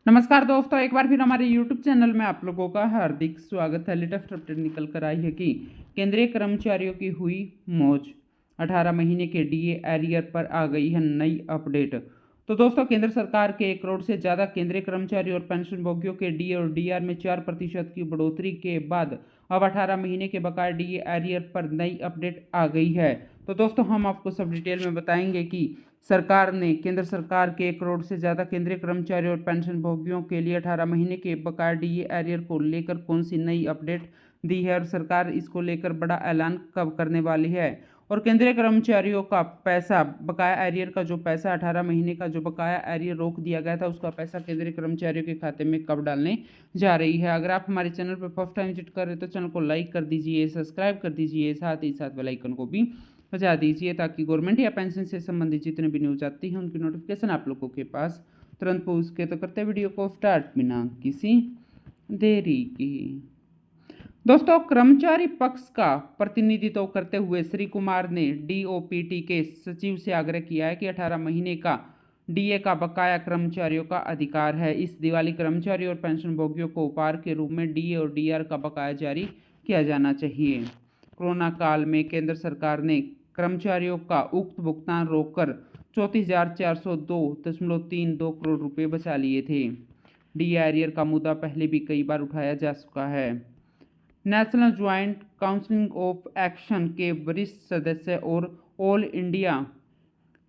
नमस्कार दोस्तों, एक बार फिर हमारे YouTube चैनल में आप लोगों का हार्दिक स्वागत है। लेटेस्ट अपडेट निकल कर आई है कि केंद्रीय कर्मचारियों की हुई मौज। 18 महीने के डीए एरियर पर आ गई है नई अपडेट। तो दोस्तों, केंद्र सरकार के 1 करोड़ से ज़्यादा केंद्रीय कर्मचारी और पेंशनभोगियों के डीए और डीआर में 4% की बढ़ोतरी के बाद अब 18 महीने के बकाया डीए एरियर पर नई अपडेट आ गई है। तो दोस्तों, हम आपको सब डिटेल में बताएंगे कि सरकार ने केंद्र सरकार के 1 करोड़ से ज़्यादा केंद्रीय कर्मचारी और पेंशनभोगियों के लिए 18 महीने के बकाया डीए एरियर को लेकर कौन सी नई अपडेट दी है और सरकार इसको लेकर बड़ा ऐलान कब करने वाली है। और केंद्रीय कर्मचारियों का पैसा, बकाया एरियर का जो पैसा 18 महीने का जो बकाया एरियर रोक दिया गया था, उसका पैसा केंद्रीय कर्मचारियों के खाते में कब डालने जा रही है। अगर आप हमारे चैनल पर फर्स्ट टाइम विजिट कर रहे हैं तो चैनल को लाइक कर दीजिए, सब्सक्राइब कर दीजिए, साथ ही साथ बेल आइकन को भी बजा दीजिए ताकि गवर्नमेंट या पेंशन से संबंधित जितने भी न्यूज आती हैं उनकी नोटिफिकेशन आप लोगों के पास तुरंत पहुँच सके। तो करते वीडियो को स्टार्ट बिना किसी देरी की। दोस्तों, कर्मचारी पक्ष का प्रतिनिधित्व करते हुए श्री कुमार ने डीओपीटी के सचिव से आग्रह किया है कि 18 महीने का डीए का बकाया कर्मचारियों का अधिकार है। इस दिवाली कर्मचारियों और पेंशनभोगियों को उपहार के रूप में डीए और डीआर का बकाया जारी किया जाना चाहिए। कोरोना काल में केंद्र सरकार ने कर्मचारियों का उक्त भुगतान रोककर 34,402.32 करोड़ रुपए बचा लिए थे। डीए एरियर का मुद्दा पहले भी कई बार उठाया जा चुका है। National joint council of action के वरिष्ठ सदस्य और all India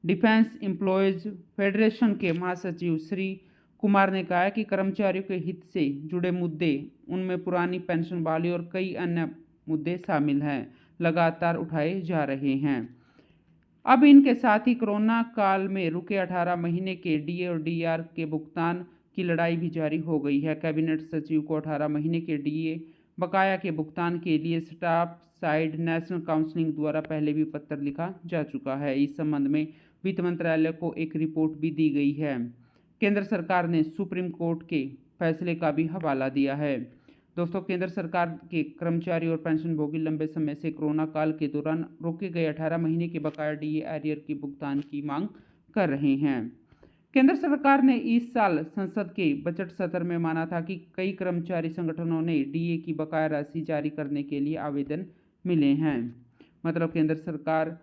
defence employees federation के महासचिव श्री कुमार ने कहा कि कर्मचारियों के हित से जुड़े मुद्दे, उनमें पुरानी पेंशन बहाली और कई अन्य मुद्दे शामिल हैं, लगातार उठाए जा रहे हैं। अब इनके साथ ही कोरोना काल में रुके 18 महीने के डीए और डीआर के भुगतान की लड़ाई भी जारी हो गई है। कैबिनेट सचिव को 18 महीने के डीए बकाया के भुगतान के लिए स्टाफ साइड नेशनल काउंसिल द्वारा पहले भी पत्र लिखा जा चुका है। इस संबंध में वित्त मंत्रालय को एक रिपोर्ट भी दी गई है। केंद्र सरकार ने सुप्रीम कोर्ट के फैसले का भी हवाला दिया है। दोस्तों, केंद्र सरकार के कर्मचारी और पेंशनभोगी लंबे समय से कोरोना काल के दौरान रोके गए 18 महीने के बकाया डीए एरियर की भुगतान की मांग कर रहे हैं। केंद्र सरकार ने इस साल संसद के बजट सत्र में माना था कि कई कर्मचारी संगठनों ने डीए की बकाया राशि जारी करने के लिए आवेदन मिले हैं। मतलब केंद्र सरकार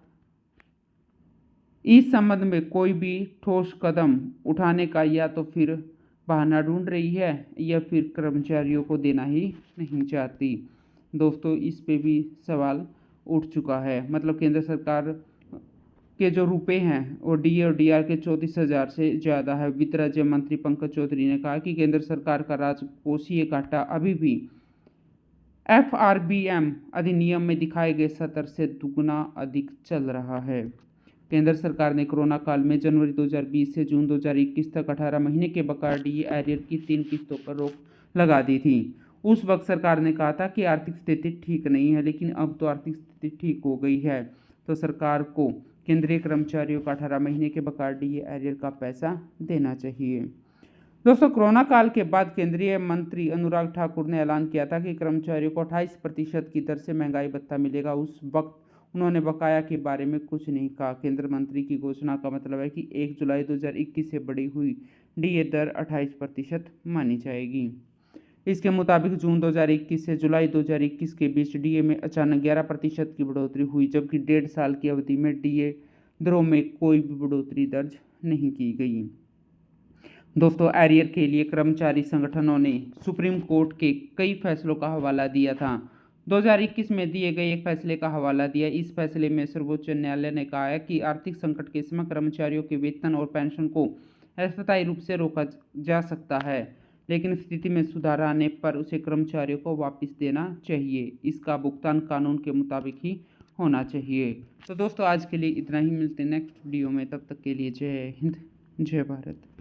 इस संबंध में कोई भी ठोस कदम उठाने का या तो फिर बहाना ढूंढ रही है या फिर कर्मचारियों को देना ही नहीं चाहती। दोस्तों, इस पे भी सवाल उठ चुका है। मतलब केंद्र सरकार के जो रुपए हैं वो डीए और डीआर के 34,000 से ज़्यादा है। वित्त राज्य मंत्री पंकज चौधरी ने कहा कि केंद्र सरकार का राजकोषीय घाटा अभी भी एफआरबीएम अधिनियम में दिखाए गए स्तर से दुगुना अधिक चल रहा है। केंद्र सरकार ने कोरोना काल में जनवरी 2020 से जून 2021 तक 18 महीने के बकाया डीए एरियर की 3 किस्तों पर रोक लगा दी थी। उस वक्त सरकार ने कहा था कि आर्थिक स्थिति ठीक नहीं है, लेकिन अब तो आर्थिक स्थिति ठीक हो गई है, तो सरकार को केंद्रीय कर्मचारियों का 18 महीने के बकाया डीए एरियर का पैसा देना चाहिए। दोस्तों, कोरोना काल के बाद केंद्रीय मंत्री अनुराग ठाकुर ने ऐलान किया था कि कर्मचारियों को 28% की दर से महंगाई भत्ता मिलेगा। उस वक्त उन्होंने बकाया के बारे में कुछ नहीं कहा। केंद्र मंत्री की घोषणा का मतलब है कि 1 जुलाई 2021 से बढ़ी हुई डीए दर 28% मानी जाएगी। इसके मुताबिक जून 2021 से जुलाई 2021 के बीच डीए में अचानक 11% की बढ़ोतरी हुई, जबकि 1.5 साल की अवधि में डीए दरों में कोई भी बढ़ोतरी दर्ज नहीं की गई। दोस्तों, एरियर के लिए कर्मचारी संगठनों ने सुप्रीम कोर्ट के कई फैसलों का हवाला दिया था। 2021 में दिए गए एक फैसले का हवाला दिया। इस फैसले में सर्वोच्च न्यायालय ने कहा है कि आर्थिक संकट के समय कर्मचारियों के वेतन और पेंशन को अस्थायी रूप से रोका जा सकता है, लेकिन स्थिति में सुधार आने पर उसे कर्मचारियों को वापस देना चाहिए। इसका भुगतान कानून के मुताबिक ही होना चाहिए। तो दोस्तों, आज के लिए इतना ही। मिलते हैं नेक्स्ट वीडियो में। तब तक के लिए जय हिंद, जय भारत।